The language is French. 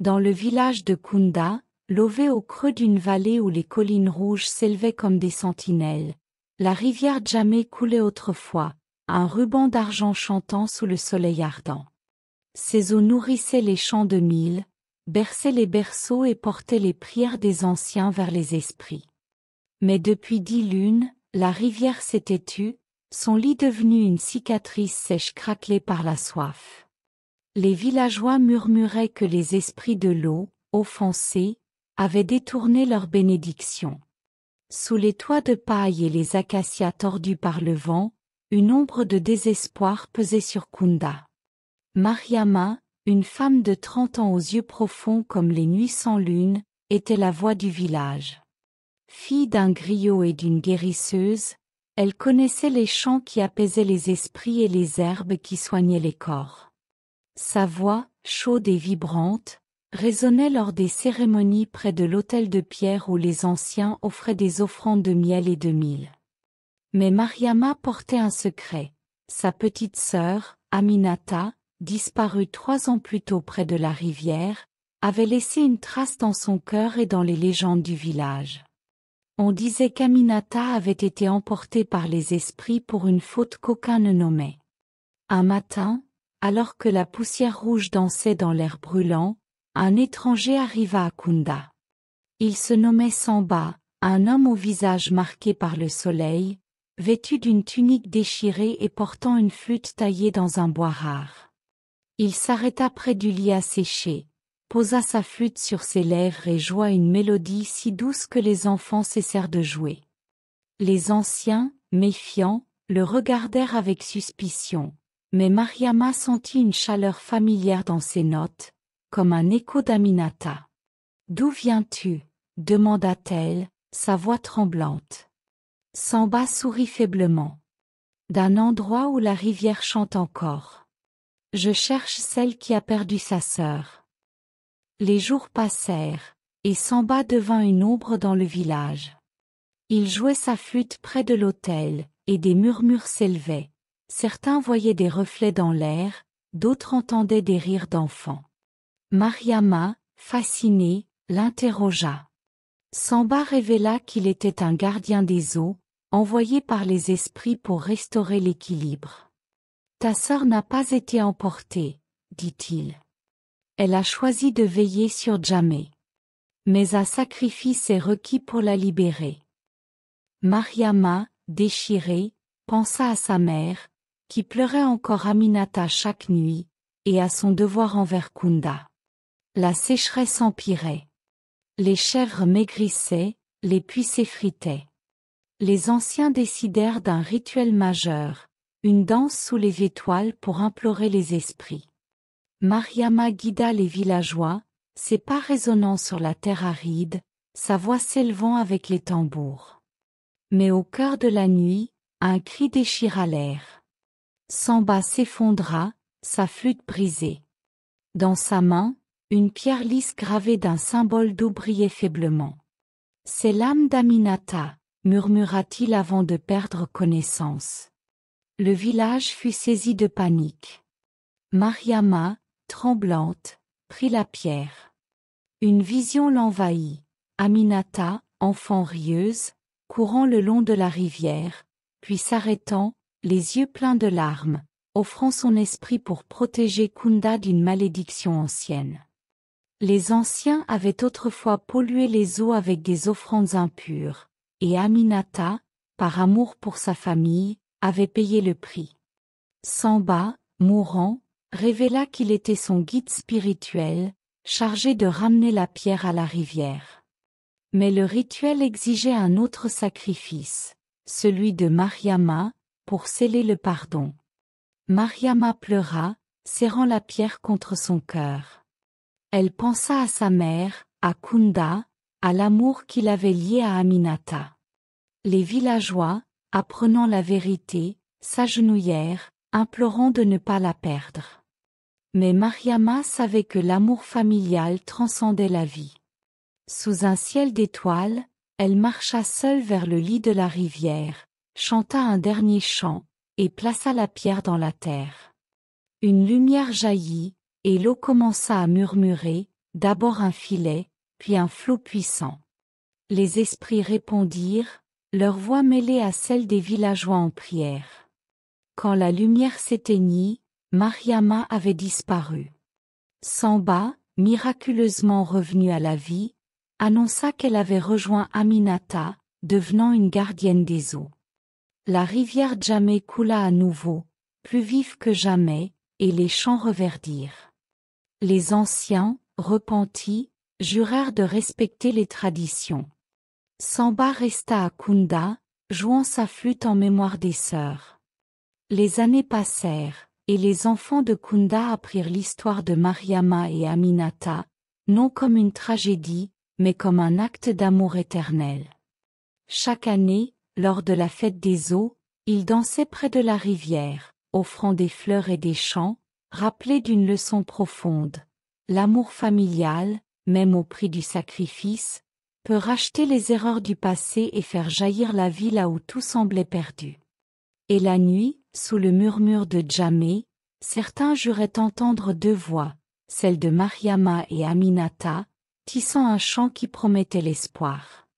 Dans le village de Kunda, lové au creux d'une vallée où les collines rouges s'élevaient comme des sentinelles, la rivière Djamé coulait autrefois, un ruban d'argent chantant sous le soleil ardent. Ses eaux nourrissaient les champs de mil, berçaient les berceaux et portaient les prières des anciens vers les esprits. Mais depuis 10 lunes, la rivière s'était tue, son lit devenu une cicatrice sèche craquelée par la soif. Les villageois murmuraient que les esprits de l'eau, offensés, avaient détourné leur bénédiction. Sous les toits de paille et les acacias tordus par le vent, une ombre de désespoir pesait sur Kunda. Mariama, une femme de 30 ans aux yeux profonds comme les nuits sans lune, était la voix du village. Fille d'un griot et d'une guérisseuse, elle connaissait les chants qui apaisaient les esprits et les herbes qui soignaient les corps. Sa voix, chaude et vibrante, résonnait lors des cérémonies près de l'autel de pierre où les anciens offraient des offrandes de miel et de mil. Mais Mariama portait un secret. Sa petite sœur, Aminata, disparue 3 ans plus tôt près de la rivière, avait laissé une trace dans son cœur et dans les légendes du village. On disait qu'Aminata avait été emportée par les esprits pour une faute qu'aucun ne nommait. Un matin, alors que la poussière rouge dansait dans l'air brûlant, un étranger arriva à Kunda. Il se nommait Samba, un homme au visage marqué par le soleil, vêtu d'une tunique déchirée et portant une flûte taillée dans un bois rare. Il s'arrêta près du lit asséché, posa sa flûte sur ses lèvres et joua une mélodie si douce que les enfants cessèrent de jouer. Les anciens, méfiants, le regardèrent avec suspicion, mais Mariama sentit une chaleur familière dans ses notes, comme un écho d'Aminata. « D'où viens-tu » demanda-t-elle, sa voix tremblante. Samba sourit faiblement. « D'un endroit où la rivière chante encore. Je cherche celle qui a perdu sa sœur. » Les jours passèrent, et Samba devint une ombre dans le village. Il jouait sa flûte près de l'autel, et des murmures s'élevaient. Certains voyaient des reflets dans l'air, d'autres entendaient des rires d'enfants. Mariama, fascinée, l'interrogea. Samba révéla qu'il était un gardien des eaux, envoyé par les esprits pour restaurer l'équilibre. « Ta sœur n'a pas été emportée, dit-il. Elle a choisi de veiller sur Djamé. Mais un sacrifice est requis pour la libérer. » Mariama, déchirée, pensa à sa mère, qui pleurait encore Aminata chaque nuit, et à son devoir envers Kunda. La sécheresse empirait. Les chèvres maigrissaient, les puits s'effritaient. Les anciens décidèrent d'un rituel majeur, une danse sous les étoiles pour implorer les esprits. Mariama guida les villageois, ses pas résonnant sur la terre aride, sa voix s'élevant avec les tambours. Mais au cœur de la nuit, un cri déchira l'air. Samba s'effondra, sa flûte brisée. Dans sa main, une pierre lisse gravée d'un symbole d'eau brillait faiblement. « C'est l'âme d'Aminata » murmura-t-il avant de perdre connaissance. Le village fut saisi de panique. Mariama, tremblante, prit la pierre. Une vision l'envahit. Aminata, enfant rieuse, courant le long de la rivière, puis s'arrêtant, les yeux pleins de larmes, offrant son esprit pour protéger Kunda d'une malédiction ancienne. Les anciens avaient autrefois pollué les eaux avec des offrandes impures, et Aminata, par amour pour sa famille, avait payé le prix. Samba, mourant, révéla qu'il était son guide spirituel, chargé de ramener la pierre à la rivière. Mais le rituel exigeait un autre sacrifice, celui de Mariama, pour sceller le pardon. Mariama pleura, serrant la pierre contre son cœur. Elle pensa à sa mère, à Kunda, à l'amour qu'il avait lié à Aminata. Les villageois, apprenant la vérité, s'agenouillèrent, implorant de ne pas la perdre. Mais Mariama savait que l'amour familial transcendait la vie. Sous un ciel d'étoiles, elle marcha seule vers le lit de la rivière, chanta un dernier chant, et plaça la pierre dans la terre. Une lumière jaillit, et l'eau commença à murmurer, d'abord un filet, puis un flot puissant. Les esprits répondirent, leur voix mêlée à celle des villageois en prière. Quand la lumière s'éteignit, Mariama avait disparu. Samba, miraculeusement revenue à la vie, annonça qu'elle avait rejoint Aminata, devenant une gardienne des eaux. La rivière Djamé coula à nouveau, plus vive que jamais, et les champs reverdirent. Les anciens, repentis, jurèrent de respecter les traditions. Samba resta à Kounda, jouant sa flûte en mémoire des sœurs. Les années passèrent, et les enfants de Kounda apprirent l'histoire de Mariama et Aminata, non comme une tragédie, mais comme un acte d'amour éternel. Chaque année, lors de la fête des eaux, ils dansaient près de la rivière, offrant des fleurs et des chants, rappelés d'une leçon profonde. L'amour familial, même au prix du sacrifice, peut racheter les erreurs du passé et faire jaillir la vie là où tout semblait perdu. Et la nuit, sous le murmure de Djamé, certains juraient entendre deux voix, celle de Mariama et Aminata, tissant un chant qui promettait l'espoir.